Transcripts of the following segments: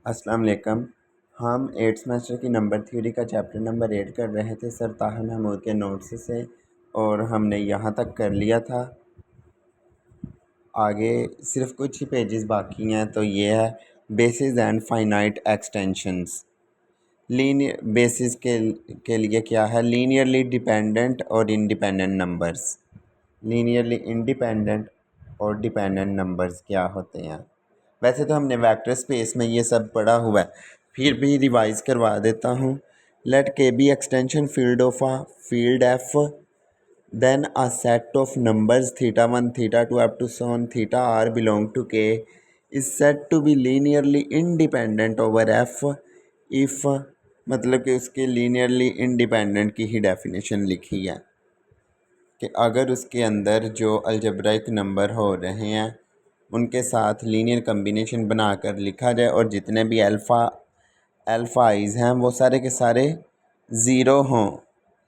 अस्सलाम वालेकुम। हम 8th सेमेस्टर की नंबर थ्योरी का चैप्टर नंबर 8 कर रहे थे सर ताहिर महमूद के नोट्स से, और हमने यहाँ तक कर लिया था। आगे सिर्फ कुछ ही पेजेस बाकी हैं, तो ये है basis and finite extensions. Linear basis के लिए क्या है, लीनियरली डिपेंडेंट और इंडिपेंडेंट नंबर्स। लीनियरली इंडिपेंडेंट और डिपेंडेंट नंबर्स क्या होते हैं। वैसे तो हमने वेक्टर स्पेस में ये सब पढ़ा हुआ है, फिर भी रिवाइज करवा देता हूँ। Let K be extension field of a field F, then a set of numbers theta 1 theta 2 up to so on theta are belong to K is set to be linearly independent over F if, मतलब कि उसके linearly independent की ही definition लिखी है कि अगर उसके अंदर जो अलजेब्राइक नंबर हो रहे हैं उनके साथ लीनियर कम्बिनेशन बनाकर लिखा जाए और जितने भी अल्फ़ा आइज़ हैं वो सारे के सारे ज़ीरो हों,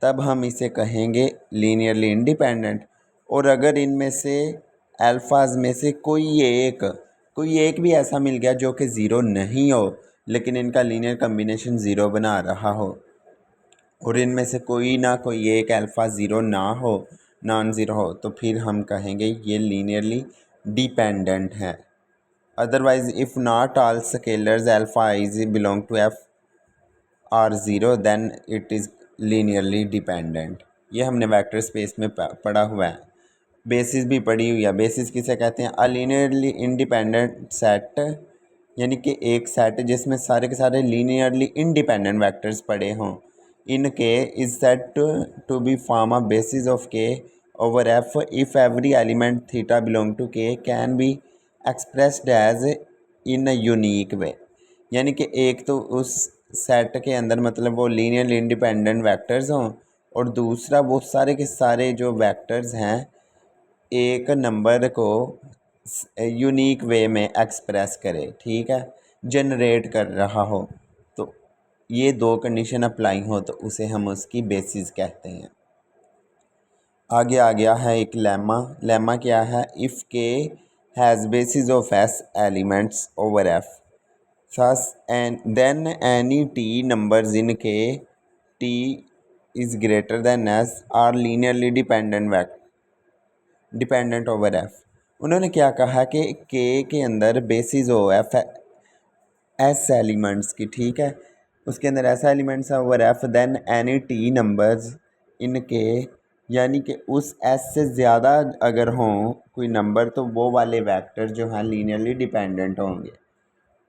तब हम इसे कहेंगे लीनियरली इंडिपेंडेंट। और अगर इनमें से अल्फ़ाज में से कोई एक भी ऐसा मिल गया जो कि ज़ीरो नहीं हो लेकिन इनका लीनियर कम्बिनेशन ज़ीरो बना रहा हो, और इनमें से कोई एक अल्फ़ा ज़ीरो ना हो, नॉन ज़ीरो हो, तो फिर हम कहेंगे ये लीनियरली डिपेंडेंट है। Otherwise if not all scalars alpha i's belong to F are zero then it is linearly dependent. ये हमने वेक्टर स्पेस में पढ़ा हुआ है। बेसिस भी पढ़ी हुई है। बेसिस किसे कहते हैं, अ लीनियरली इंडिपेंडेंट सेट, यानी कि एक सेट जिसमें सारे के सारे लीनियरली इंडिपेंडेंट वेक्टर्स पड़े हों। In K is set to be form a basis of K over F if every element theta belong to K can be expressed as in a unique way. यानी कि एक तो उस set के अंदर मतलब वो लीनियरली इंडिपेंडेंट वेक्टर्स हों, और दूसरा वो सारे के सारे जो वेक्टर्स हैं एक नंबर को यूनिक वे में एक्सप्रेस करे, ठीक है, जनरेट कर रहा हो। तो ये दो कंडीशन अप्लाई हो तो उसे हम उसकी बेसिस कहते हैं। आगे आ गया है एक लेमा क्या है, इफ़ के has basis of S elements over F thus and then any t numbers in k t is greater than s are linearly dependent over F. उन्होंने क्या कहा कि के अंदर बेसिस हो एफ एस एलिमेंट्स की, ठीक है, उसके अंदर ऐसा एलिमेंट्स है over F then any T numbers in K, यानी कि उस एस से ज़्यादा अगर हों कोई नंबर तो वो वाले वेक्टर जो हैं लीनियरली डिपेंडेंट होंगे।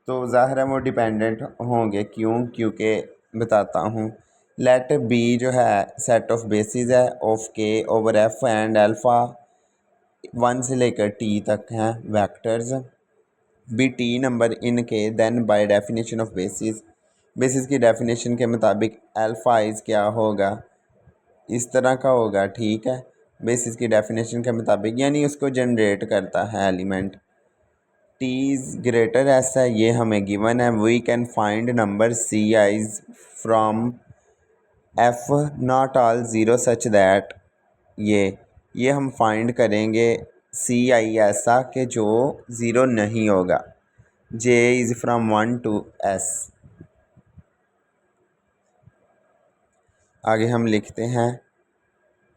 तो ज़ाहिर है वो डिपेंडेंट होंगे, क्यों, क्योंकि बताता हूँ। लेट बी जो है सेट ऑफ बेसिस है of K over F and alpha 1 से लेकर टी तक हैं vectors, be T number in K, then by definition of basis की डेफिनेशन के मुताबिक अल्फ़ा आइज़ क्या होगा, इस तरह का होगा, ठीक है, बेसिस की डेफिनेशन के मुताबिक, यानी उसको जनरेट करता है एलिमेंट। टी इज़ ग्रेटर ऐसा ये हमें गिवन है। We can find number C i's from F not all zero such that, ये हम फाइंड करेंगे सी आई ऐसा कि जो ज़ीरो नहीं होगा। J is from 1 to S. आगे हम लिखते हैं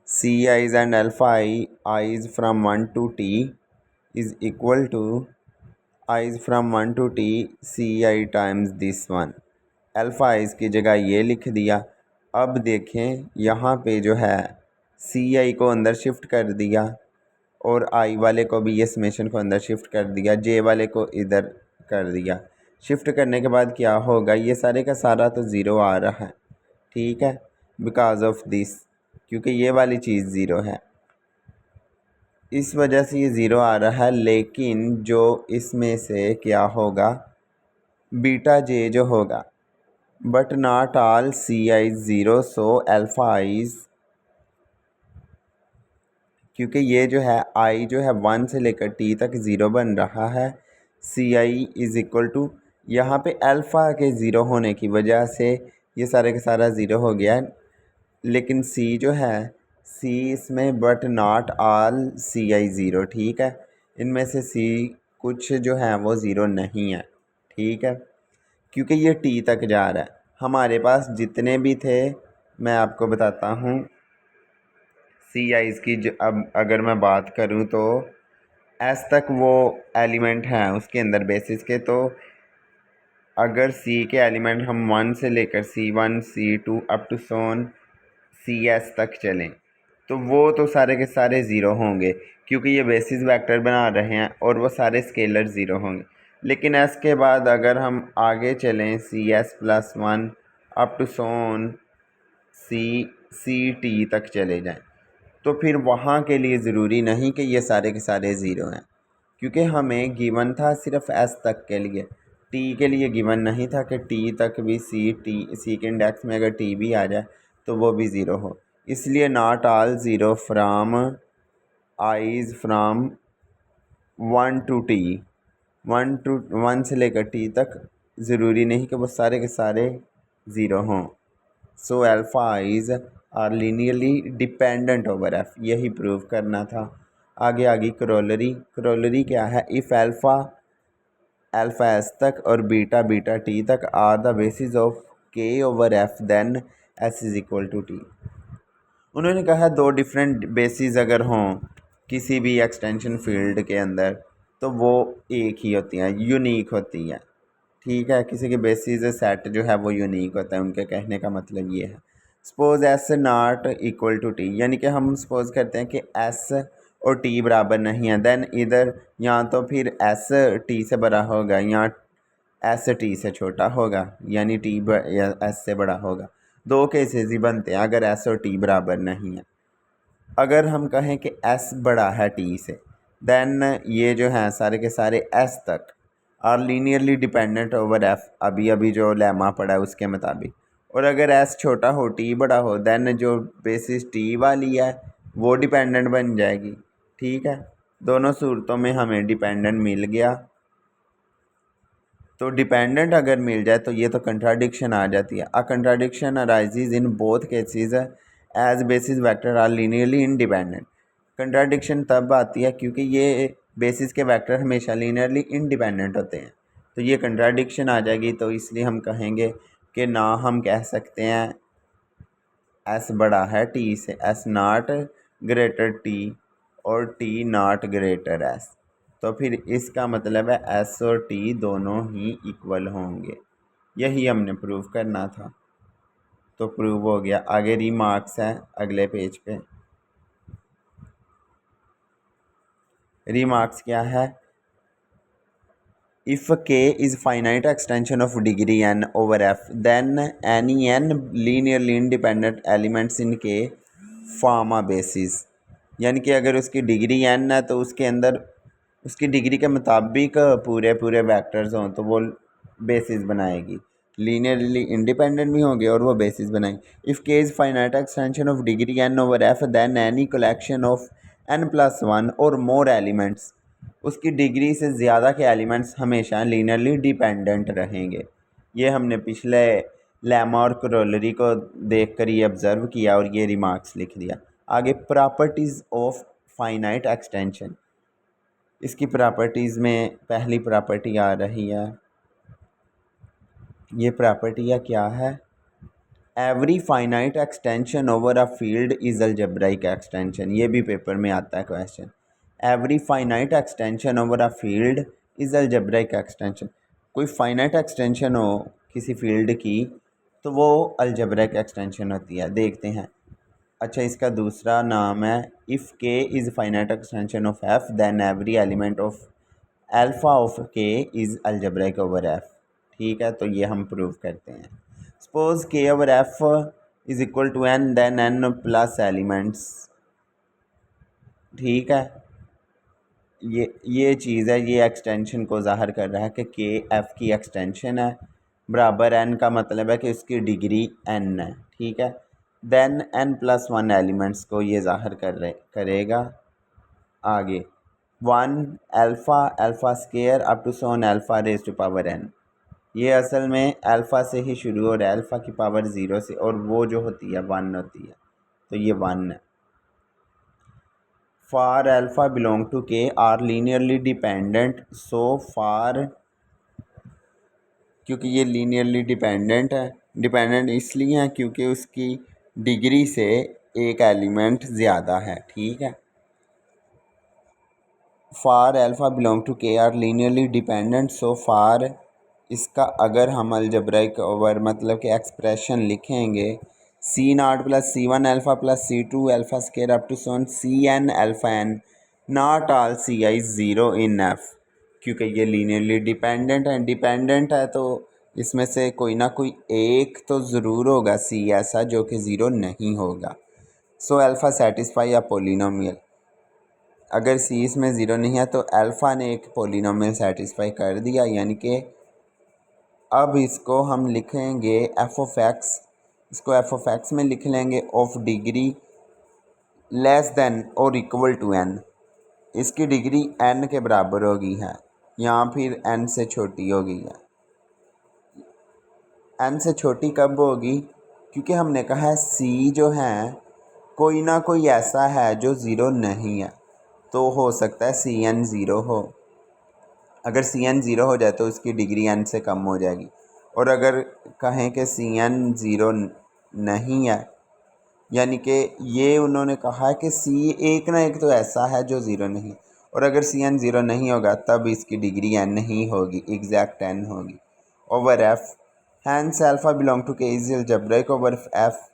C I's and alpha I's from 1 to T is equal to I's from 1 to T C I times this one. Alpha I's की जगह ये लिख दिया। अब देखें यहाँ पे जो है सी आई को अंदर शिफ्ट कर दिया और आई वाले को भी ये समेशन को अंदर शिफ्ट कर दिया, जे वाले को इधर कर दिया। शिफ्ट करने के बाद क्या होगा, ये सारे का सारा तो ज़ीरो आ रहा है, ठीक है, बिकॉज ऑफ दिस, क्योंकि ये वाली चीज़ ज़ीरो है, इस वजह से ये ज़ीरो आ रहा है। लेकिन जो इसमें से क्या होगा, बीटा जे जो होगा, but not all C I zero, so alpha i's, क्योंकि ये जो है आई जो है 1 से लेकर टी तक ज़ीरो बन रहा है। सी आई इज़ इक्वल टू, यहाँ पे अल्फ़ा के ज़ीरो होने की वजह से ये सारे का सारा ज़ीरो हो गया है, लेकिन सी जो है सी इसमें but not all C I zero, ठीक है, इनमें से सी कुछ जो है वो ज़ीरो नहीं है, ठीक है। क्योंकि ये टी तक जा रहा है। हमारे पास जितने भी थे, मैं आपको बताता हूँ सी आइज़ की, अब अगर मैं बात करूँ तो एस तक वो एलिमेंट हैं उसके अंदर बेसिस के। तो अगर सी के एलिमेंट हम 1 से लेकर C1 C2 up to Son CS तक चलें तो वो तो सारे के सारे ज़ीरो होंगे, क्योंकि ये बेसिस वेक्टर बना रहे हैं और वो सारे स्केलर ज़ीरो होंगे। लेकिन एस के बाद अगर हम आगे चलें CS+1 up to Son CT तक चले जाएं, तो फिर वहाँ के लिए ज़रूरी नहीं कि ये सारे के सारे ज़ीरो हैं, क्योंकि हमें गिवन था सिर्फ एस तक के लिए। टी के लिए गिवन नहीं था कि टी तक भी सी के इंडेक्स में अगर टी भी आ जाए तो वो भी ज़ीरो हो। इसलिए not all zero from i's from 1 to T, 1 से लेकर टी तक ज़रूरी नहीं कि वो सारे के सारे ज़ीरो हों। So alpha i's are linearly dependent over F, यही प्रूव करना था। आगे करोलरी क्या है? इफ़ अल्फ़ा एस तक और बीटा टी तक are the basis of K over F, then S is equal to T. उन्होंने कहा दो डिफरेंट बेसिस अगर हों किसी भी एक्सटेंशन फील्ड के अंदर तो वो एक ही होती हैं, यूनिक होती है। ठीक है, किसी के बेसिस सेट जो है वो यूनिक होता है, उनके कहने का मतलब ये है। Suppose S not equal to T, यानी कि हम सपोज करते हैं कि एस और टी बराबर नहीं है, देन इधर या तो फिर एस टी से बड़ा होगा या एस टी से छोटा होगा, यानी टी या एस से बड़ा होगा। दो केसेस ही बनते हैं अगर एस और टी बराबर नहीं है। अगर हम कहें कि एस बड़ा है टी से, देन ये जो हैं सारे के सारे एस तक are linearly dependent over F, अभी जो लेमा पड़ा है उसके मुताबिक। और अगर एस छोटा हो टी बड़ा हो, देन जो बेसिस टी वाली है वो डिपेंडेंट बन जाएगी। ठीक है, दोनों सूरतों में हमें डिपेंडेंट मिल गया। तो डिपेंडेंट अगर मिल जाए तो ये तो कंट्राडिक्शन आ जाती है। A contradiction arises in both cases as basis vector are linearly independent. Contradiction तब आती है क्योंकि ये बेसिस के वेक्टर हमेशा लीनियरली इंडिपेंडेंट होते हैं, तो ये कंट्राडिक्शन आ जाएगी। तो इसलिए हम कहेंगे कि ना हम कह सकते हैं एस बड़ा है टी से, एस नॉट ग्रेटर टी और टी नॉट ग्रेटर एस, तो फिर इसका मतलब है एस और टी दोनों ही इक्वल होंगे। यही हमने प्रूव करना था, तो प्रूव हो गया। आगे रिमार्क्स है अगले पेज पे। रिमार्क्स क्या है? If K is finite extension of degree n over F, then any n linearly independent elements in K form a basis. यानी कि अगर उसकी डिग्री n है तो उसके अंदर उसकी डिग्री के मुताबिक पूरे पूरे वेक्टर्स हों तो वो बेसिस बनाएगी, लीनियरली इंडिपेंडेंट भी होंगे और वो बेसिस बनाएंगे। If K is finite extension of degree n over F, then any collection of n+1 और मोर एलिमेंट्स, उसकी डिग्री से ज़्यादा के एलिमेंट्स हमेशा लीनियरली डिपेंडेंट रहेंगे। ये हमने पिछले लेमा और करोलरी को देख कर ये ऑब्ज़र्व किया और ये रिमार्क्स लिख दिया। आगे प्रॉपर्टीज़ ऑफ फाइनाइट एक्सटेंशन, इसकी प्रॉपर्टीज़ में पहली प्रॉपर्टी आ रही है, ये प्रॉपर्टी क्या है? Every finite extension over a field is algebraic extension. ये भी पेपर में आता है question. Every finite extension over a field is algebraic extension. कोई फाइनाइट एक्सटेंशन हो किसी फील्ड की तो वो अलजेब्राइक एक्सटेंशन होती है। देखते हैं। अच्छा, इसका दूसरा नाम है if K is finite extension of F, then every element of alpha of K is algebraic over F. ठीक है, तो ये हम प्रूव करते हैं। Suppose K over F is equal to N, then N plus elements. ठीक है, ये चीज़ है, ये एक्सटेंशन को ज़ाहिर कर रहा है कि के एफ की एक्सटेंशन है, बराबर एन का मतलब है कि उसकी डिग्री एन है। ठीक है, देन n+1 एलिमेंट्स को ये ज़ाहिर करेगा। आगे 1 alpha square up to so on alpha raise to power n, ये असल में अल्फ़ा से ही शुरू हो रहा है, अल्फ़ा की पावर 0 से, और वो जो होती है 1 होती है, तो ये 1 है। For alpha belong to K are linearly dependent, so for क्योंकि ये लीनियरली डिपेंडेंट है। डिपेंडेंट इसलिए है क्योंकि उसकी डिग्री से एक एलिमेंट ज़्यादा है, ठीक है। For alpha belong to K are linearly dependent, so for इसका अगर हम अलजेब्रिक ओवर मतलब कि एक्सप्रेशन लिखेंगे C not plus C one alpha plus C two alpha square up to so on C N alpha N not all C I zero in F, क्योंकि ये linearly dependent है तो इसमें से कोई ना कोई एक तो ज़रूर होगा सी ऐसा जो कि ज़ीरो नहीं होगा। सो अल्फ़ा सेटिस्फाई अ पोलिनोमियल, अगर सी इसमें ज़ीरो नहीं है तो अल्फ़ा ने एक पोलिनोमियल सेटिस्फाई कर दिया, यानी कि अब इसको हम लिखेंगे एफ ऑफ एक्स, इसको एफ ऑफ एक्स में लिख लेंगे ऑफ डिग्री लेस देन और इक्वल टू एन, इसकी डिग्री एन के बराबर होगी है या फिर एन से छोटी होगी है। एन से छोटी कब होगी, क्योंकि हमने कहा है सी जो है कोई ना कोई ऐसा है जो ज़ीरो नहीं है, तो हो सकता है सी एन ज़ीरो हो। अगर सी एन ज़ीरो हो जाए तो उसकी डिग्री एन से कम हो जाएगी, और अगर कहें कि सी एन ज़ीरो नहीं है, यानी कि ये उन्होंने कहा कि सी एक ना एक तो ऐसा है जो ज़ीरो नहीं, और अगर सी एन ज़ीरो नहीं होगा तब इसकी डिग्री एन नहीं होगी, एग्जैक्ट एन होगी over F. Hence alpha belong to K is algebraic over F,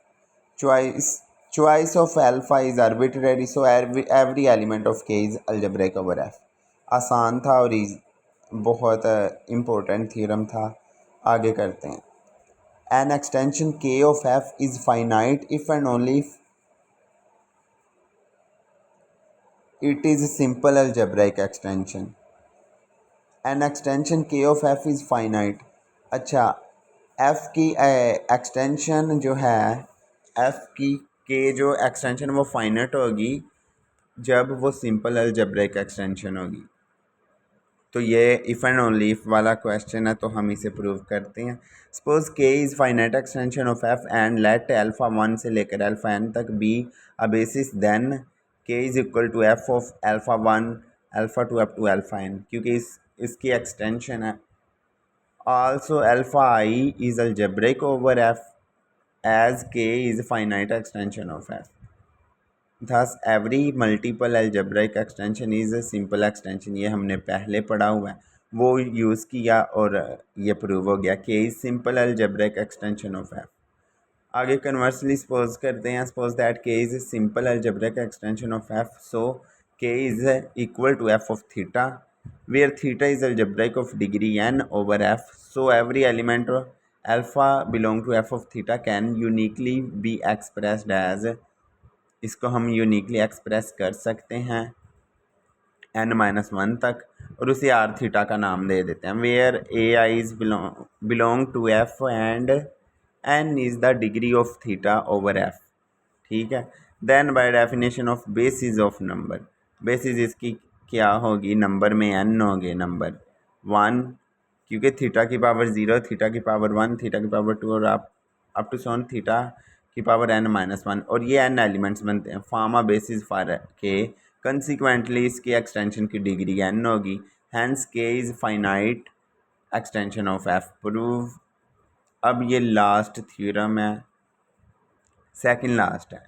choice of alpha is arbitrary, so every element of k is algebraic over f। आसान था और बहुत इम्पोर्टेंट थ्योरम था। आगे करते हैं। An extension k of f is finite if and only if it is a simple algebraic extension। An extension k of f is finite। अच्छा, f की एक्सटेंशन जो है f की के जो एक्सटेंशन वो फाइनाइट होगी जब वो सिंपल अलजेब्रिक एक्सटेंशन होगी। तो ये इफ़ एंड ओनली इफ़ वाला क्वेश्चन है, तो हम इसे प्रूव करते हैं। Suppose K is finite extension of F and let alpha one से लेकर अल्फ़ा एन तक be a basis, then K is equal to F of alpha one alpha two up to alpha N, क्योंकि इसकी extension है। Also alpha I is algebraic over F as K is finite extension of F. Thus every multiple algebraic extension is a simple extension। ये हमने पहले पढ़ा हुआ है, वो यूज़ किया और ये प्रूव हो गया कि is simple algebraic extension of F. आगे कन्वर्सली सपोज करते हैं, suppose that K is simple algebraic extension of F, so K is equal to F of theta where theta is algebraic of degree N over F, so every element alpha belong to F of theta can uniquely be expressed as, इसको हम uniquely express कर सकते हैं n-1 तक, और उसे are theta का नाम दे देते हैं। Where A I is belong to F and n is the degree of theta over F, ठीक है। Then by definition of basis of number, basis इसकी क्या होगी, नंबर में n होंगे, नंबर 1, क्योंकि थीटा की पावर 0, थीटा की पावर 1, थीटा की पावर 2 और अप टू सोन थीटा की पावर n-1, और ये n एलिमेंट्स बनते हैं। फार्मा बेसिस फॉर के, कंसिक्वेंटली इसकी एक्सटेंशन की डिग्री n होगी, हैंस के is finite extension of f prove. अब ये लास्ट थ्योरम है, सेकंड लास्ट है,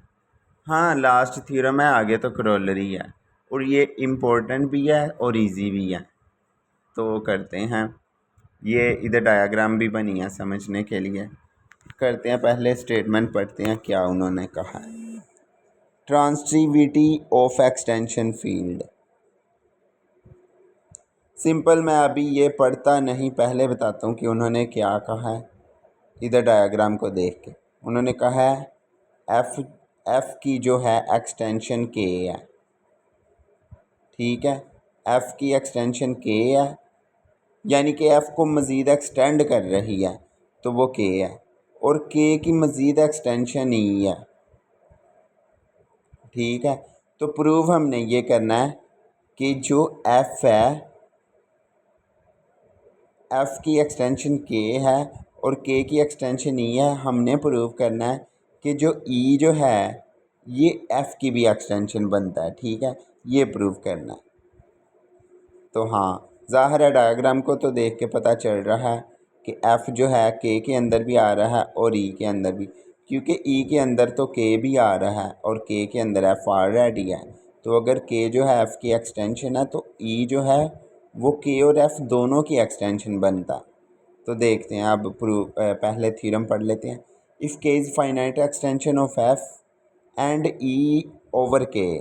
हाँ लास्ट थ्योरम है, आगे तो करोलरी है, और ये इम्पोर्टेंट भी है और इजी भी है। तो करते हैं, ये इधर डायग्राम भी बनी है समझने के लिए। करते हैं, पहले स्टेटमेंट पढ़ते हैं क्या उन्होंने कहा है। ट्रांसटिविटी ऑफ एक्सटेंशन फील्ड। सिंपल, मैं अभी ये पढ़ता नहीं, पहले बताता हूँ कि उन्होंने क्या कहा है। इधर डायग्राम को देख के उन्होंने कहा है एफ की जो है एक्सटेंशन के है, ठीक है। एफ की एक्सटेंशन के है, यानी कि एफ को मज़ीद एक्सटेंड कर रही है तो वो के है, और के की मज़ीद एक्सटेंशन ई है, ठीक है। तो प्रूफ हमने ये करना है कि जो एफ है, एफ की एक्सटेंशन के है और के की एक्सटेंशन ई है, हमने प्रूव करना है कि जो ई जो है ये एफ की भी एक्सटेंशन बनता है, ठीक है। ये प्रूव करना है। तो हाँ, ज़ाहिर है डायग्राम को तो देख के पता चल रहा है कि एफ़ जो है के अंदर भी आ रहा है और ई के अंदर भी, क्योंकि ई के अंदर तो के भी आ रहा है और के अंदर एफ़ ऑलरेडी है। तो अगर के जो है एफ़ की एक्सटेंशन है तो ई जो है वो के और एफ़ दोनों की एक्सटेंशन बनता। तो देखते हैं अब पहले थ्योरम पढ़ लेते हैं। If K is finite extension of F and E over K,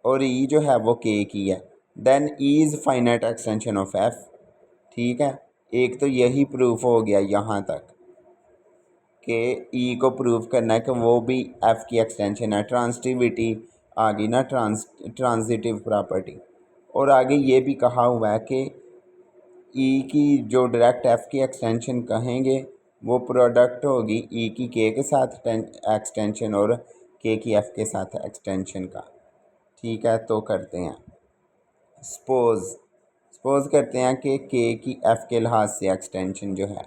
और ई जो है वो के की है, then E is finite extension of F. ठीक है, एक तो यही प्रूफ हो गया यहाँ तक कि ई को प्रूव करना है कि वो भी एफ़ की एक्सटेंशन है। ट्रांसिटिविटी आ गई ना, ट्रांजिटिव प्रॉपर्टी। और आगे ये भी कहा हुआ है कि ई की जो डायरेक्ट एफ़ की एक्सटेंशन कहेंगे वो प्रोडक्ट होगी ई की के साथ एक्सटेंशन और के की एफ़ के साथ एक्सटेंशन का। ठीक है, तो करते हैं सपोज़ करते हैं कि के की एफ़ के लिहाज से एक्सटेंशन जो है,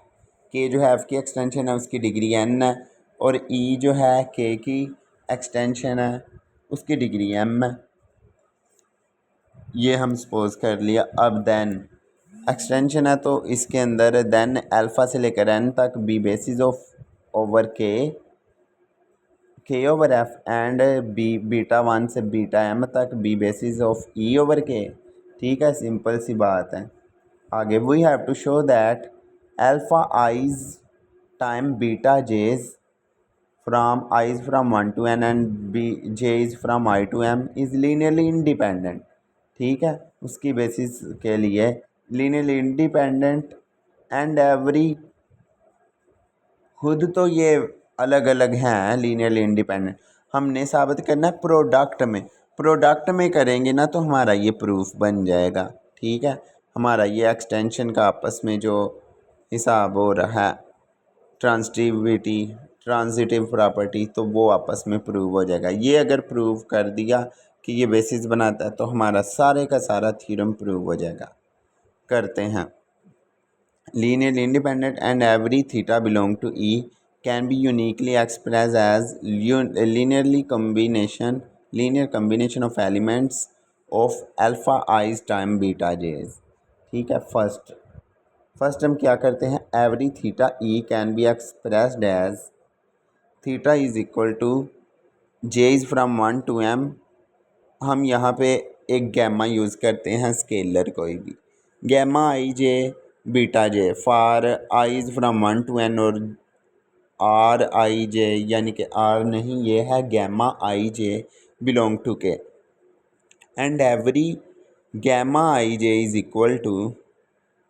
के जो है एफ़ की एक्सटेंशन है उसकी डिग्री एन है, और ई जो है के की एक्सटेंशन है उसकी डिग्री एम है। ये हम सपोज़ कर लिया। अब देन एक्सटेंशन है तो इसके अंदर देन अल्फ़ा से लेकर एन तक be basis of over K over F and B beta 1 से बीटा एम तक be basis of E over K. ठीक है, सिंपल सी बात है। आगे we have to show that alpha I's time beta J's from I is from 1 to n and B J is from I to M is linearly independent. ठीक है, उसकी basis के लिए लीनियरली इंडिपेंडेंट एंड एवरी, खुद तो ये अलग अलग हैं लीनियरली इंडिपेंडेंट, हमने साबित करना है प्रोडक्ट में करेंगे ना तो हमारा ये प्रूफ बन जाएगा। ठीक है, हमारा ये एक्सटेंशन का आपस में जो हिसाब हो रहा है ट्रांजिटिविटी ट्रांजिटिव प्रॉपर्टी, तो वो आपस में प्रूव हो जाएगा। ये अगर प्रूव कर दिया कि ये बेसिस बनाता है तो हमारा सारे का सारा थ्योरम प्रूव हो जाएगा। करते हैं। Linearly independent and every theta belong to E can be uniquely expressed as linear combination of elements of alpha i's time beta j's। ठीक है, फर्स्ट हम क्या करते हैं, every theta E can be expressed as theta is equal to J is from 1 to m। हम यहाँ पे एक गैमा यूज़ करते हैं, स्केलर कोई भी, gamma I J beta J for I is from 1 to n, और आर आई जे यानी कि आर नहीं, ये है gamma I J belong to K, and every gamma I J is equal to,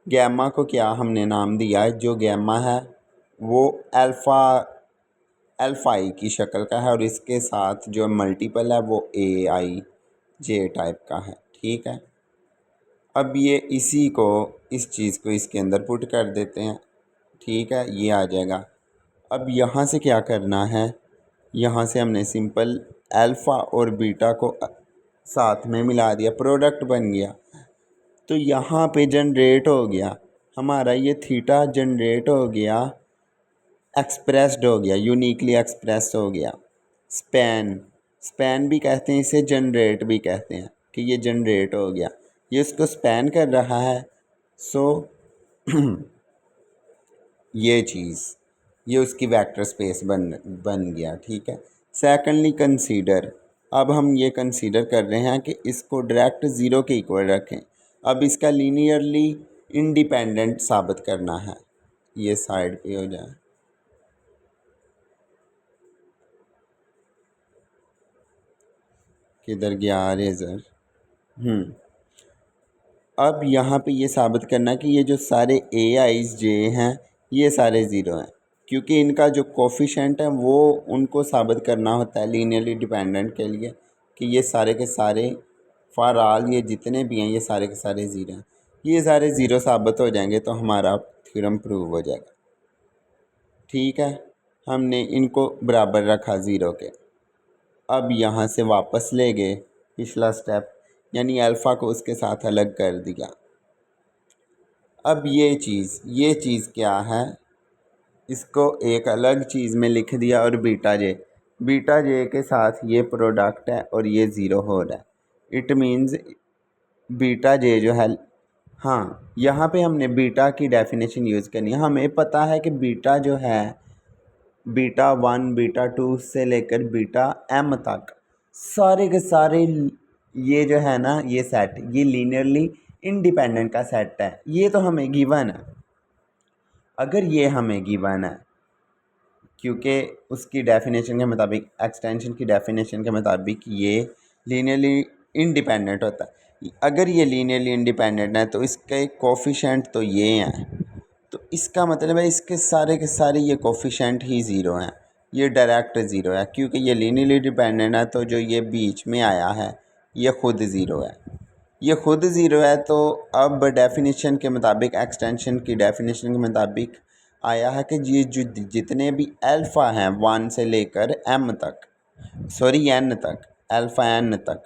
gamma को क्या हमने नाम दिया है, जो गैमा है वो अल्फ़ा आई की शक्ल का है और इसके साथ जो मल्टीपल है वो ए आई जे टाइप का है। ठीक है, अब ये इस चीज़ को इसके अंदर पुट कर देते हैं। ठीक है, ये आ जाएगा। अब यहाँ से क्या करना है, यहाँ से हमने सिंपल अल्फ़ा और बीटा को साथ में मिला दिया, प्रोडक्ट बन गया। तो यहाँ पे जनरेट हो गया हमारा ये थीटा, जनरेट हो गया, एक्सप्रेस्ड हो गया, यूनिकली एक्सप्रेस हो गया। स्पैन भी कहते हैं इसे, जनरेट भी कहते हैं कि ये जनरेट हो गया, ये इसको स्पैन कर रहा है। सो ये उसकी वेक्टर स्पेस बन गया। ठीक है, सेकंडली कंसीडर, अब हम ये कंसीडर कर रहे हैं कि इसको डायरेक्ट ज़ीरो के इक्वल रखें। अब इसका लीनियरली इंडिपेंडेंट साबित करना है। ये साइड पे हो जाए, किधर गया रेज़र। अब यहाँ पे ये साबित करना कि ये जो सारे ए आईज जे हैं ये सारे ज़ीरो हैं, क्योंकि इनका जो कोफिशेंट है वो उनको साबित करना होता है लीनियरली डिपेंडेंट के लिए कि ये सारे के सारे फॉर ऑल, ये जितने भी हैं ये सारे के सारे ज़ीरो हैं। ये सारे ज़ीरो साबित हो जाएंगे तो हमारा थ्योरम प्रूव हो जाएगा। ठीक है, हमने इनको बराबर रखा ज़ीरो के। अब यहाँ से वापस ले गए पिछला स्टेप, यानी अल्फ़ा को उसके साथ अलग कर दिया। अब ये चीज़ क्या है, इसको एक अलग चीज़ में लिख दिया, और बीटा जे के साथ ये प्रोडक्ट है और ये ज़ीरो हो रहा है। इट मीन्स बीटा जे जो है हाँ, यहाँ पे हमने बीटा की डेफिनेशन यूज़ करनी है। हमें पता है कि बीटा जो है बीटा 1 बीटा 2 से लेकर बीटा m तक सारे के सारे ये जो है ना ये सेट ये लीनियरली इंडिपेंडेंट का सेट है। ये तो हमें गिवन है। अगर ये हमें गिवन है क्योंकि उसकी डेफिनेशन के मुताबिक एक्सटेंशन की डेफिनेशन के मुताबिक ये लीनियरली इंडिपेंडेंट होता है। अगर ये लीनियरली इंडिपेंडेंट है तो इसके कोफिशेंट तो ये हैं, तो इसका मतलब है इसके सारे के सारे ये कोफिशेंट ही ज़ीरो हैं। ये डायरेक्ट ज़ीरो है क्योंकि ये लीनियरली डिपेंडेंट है, तो जो ये बीच में आया है ये ख़ुद ज़ीरो है। ये ख़ुद ज़ीरो है तो अब डेफिनेशन के मुताबिक एक्सटेंशन की डेफिनेशन के मुताबिक आया है कि ये जो जितने भी अल्फ़ा हैं 1 से लेकर m तक n तक अल्फ़ा n तक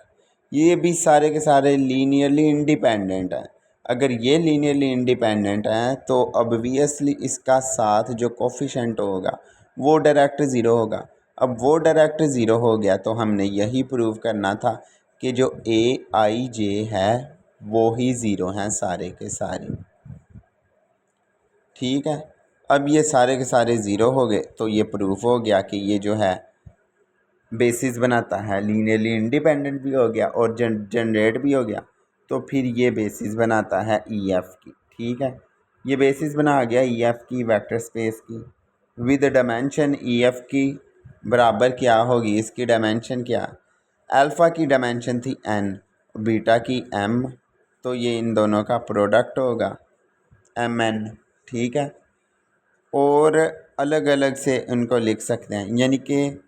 ये भी सारे के सारे लीनियरली इंडिपेंडेंट हैं। अगर ये लीनियरली इंडिपेंडेंट हैं तो ऑब्वियसली इसका साथ जो कोफिशेंट होगा वो डायरेक्ट ज़ीरो होगा। अब वो डायरेक्ट ज़ीरो हो गया तो हमने यही प्रूव करना था कि जो AIJ है वो ही ज़ीरो हैं सारे के सारे। ठीक है, अब ये सारे के सारे ज़ीरो हो गए तो ये प्रूफ हो गया कि ये जो है बेसिस बनाता है, लीनियरली इंडिपेंडेंट भी हो गया और जनरेट भी हो गया। तो फिर ये बेसिस बनाता है EF की। ठीक है, ये बेसिस बना गया EF की वेक्टर स्पेस की विद डायमेंशन EF की बराबर क्या होगी, इसकी डायमेंशन क्या, अल्फ़ा की डायमेंशन थी n, बीटा की m, तो ये इन दोनों का प्रोडक्ट होगा mn। ठीक है, और अलग अलग से उनको लिख सकते हैं, यानी कि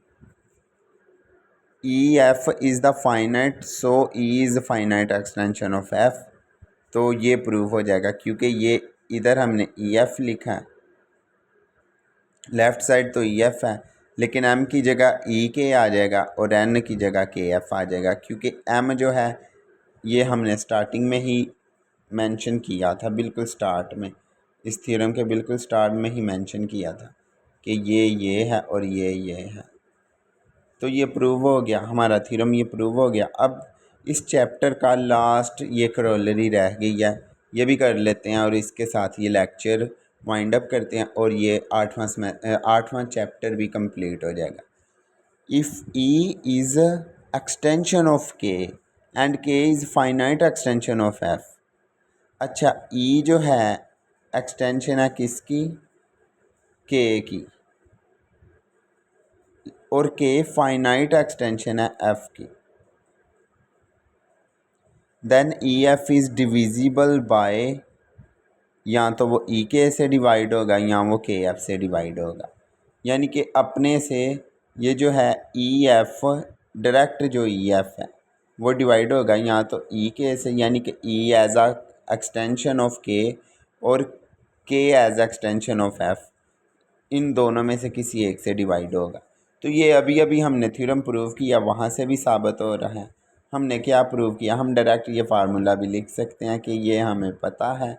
EF is the finite so E is finite extension of F। तो ये प्रूव हो जाएगा क्योंकि ये इधर हमने EF लिखा है, लेफ़्ट साइड तो EF है, लेकिन M की जगह EK आ जाएगा और N की जगह KF आ जाएगा क्योंकि M जो है ये हमने स्टार्टिंग में ही मेंशन किया था, बिल्कुल स्टार्ट में, इस थ्योरम के बिल्कुल स्टार्ट में ही मेंशन किया था कि ये है और ये है। तो ये प्रूव हो गया हमारा थ्योरम, ये प्रूव हो गया। अब इस चैप्टर का लास्ट ये करोलरी रह गई है, ये भी कर लेते हैं और इसके साथ ये लेक्चर वाइंड अप करते हैं और ये आठवां चैप्टर भी कंप्लीट हो जाएगा। If E is extension of K and K is finite extension of F। अच्छा, E जो है एक्सटेंशन है किसकी, K की, और K फाइनाइट एक्सटेंशन है F की। Then EF is divisible by, या तो वो EK से डिवाइड होगा या वो KF से डिवाइड होगा, यानी कि अपने से ये जो है EF डायरेक्ट जो EF है वो डिवाइड होगा या तो EK से, यानी कि E as a extension of K और K as extension of F, इन दोनों में से किसी एक से डिवाइड होगा। तो ये अभी अभी हमने थ्योरम प्रूव किया, वहाँ से भी साबित हो रहा है। हमने क्या प्रूव किया, हम डायरेक्ट ये फार्मूला भी लिख सकते हैं कि ये हमें पता है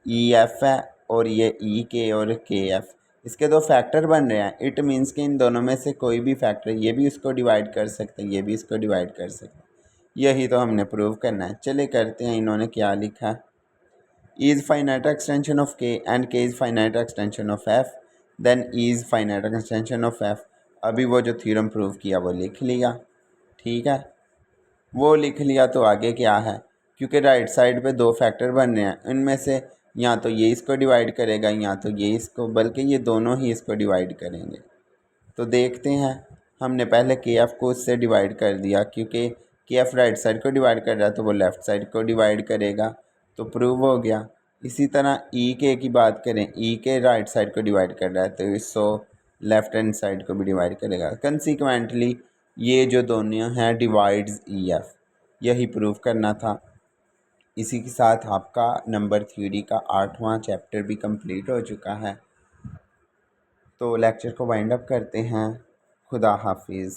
EF है और ये EK और KF, इसके दो फैक्टर बन रहे हैं। इट मीन्स कि इन दोनों में से कोई भी फैक्टर, ये भी इसको डिवाइड कर सकते हैं, ये भी इसको डिवाइड कर सकते हैं। यही तो हमने प्रूव करना है। चले करते हैं, इन्होंने क्या लिखा है, E is finite extension of K and K is finite extension of F, then E is finite extension of F। अभी वो जो थ्योरम प्रूव किया वो लिख लिया। ठीक है, वो लिख लिया तो आगे क्या है, क्योंकि राइट साइड पे दो फैक्टर बन रहे हैं, उनमें से या तो ये इसको डिवाइड करेगा या तो ये इसको, बल्कि ये दोनों ही इसको डिवाइड करेंगे। तो देखते हैं, हमने पहले KF को उससे डिवाइड कर दिया क्योंकि KF राइट साइड को डिवाइड कर रहा है तो वो लेफ़्ट साइड को डिवाइड करेगा, तो प्रूव हो गया। इसी तरह EK की बात करें, EK राइट साइड को डिवाइड कर रहा है तो इसको लेफ़्ट हैंड साइड को भी डिवाइड करेगा। कंसिक्वेंटली ये जो दोनों हैं डिवाइड्स EF, यही प्रूव करना था। इसी के साथ आपका नंबर थ्योरी का 8वां चैप्टर भी कंप्लीट हो चुका है। तो लेक्चर को वाइंड अप करते हैं। खुदा हाफिज़।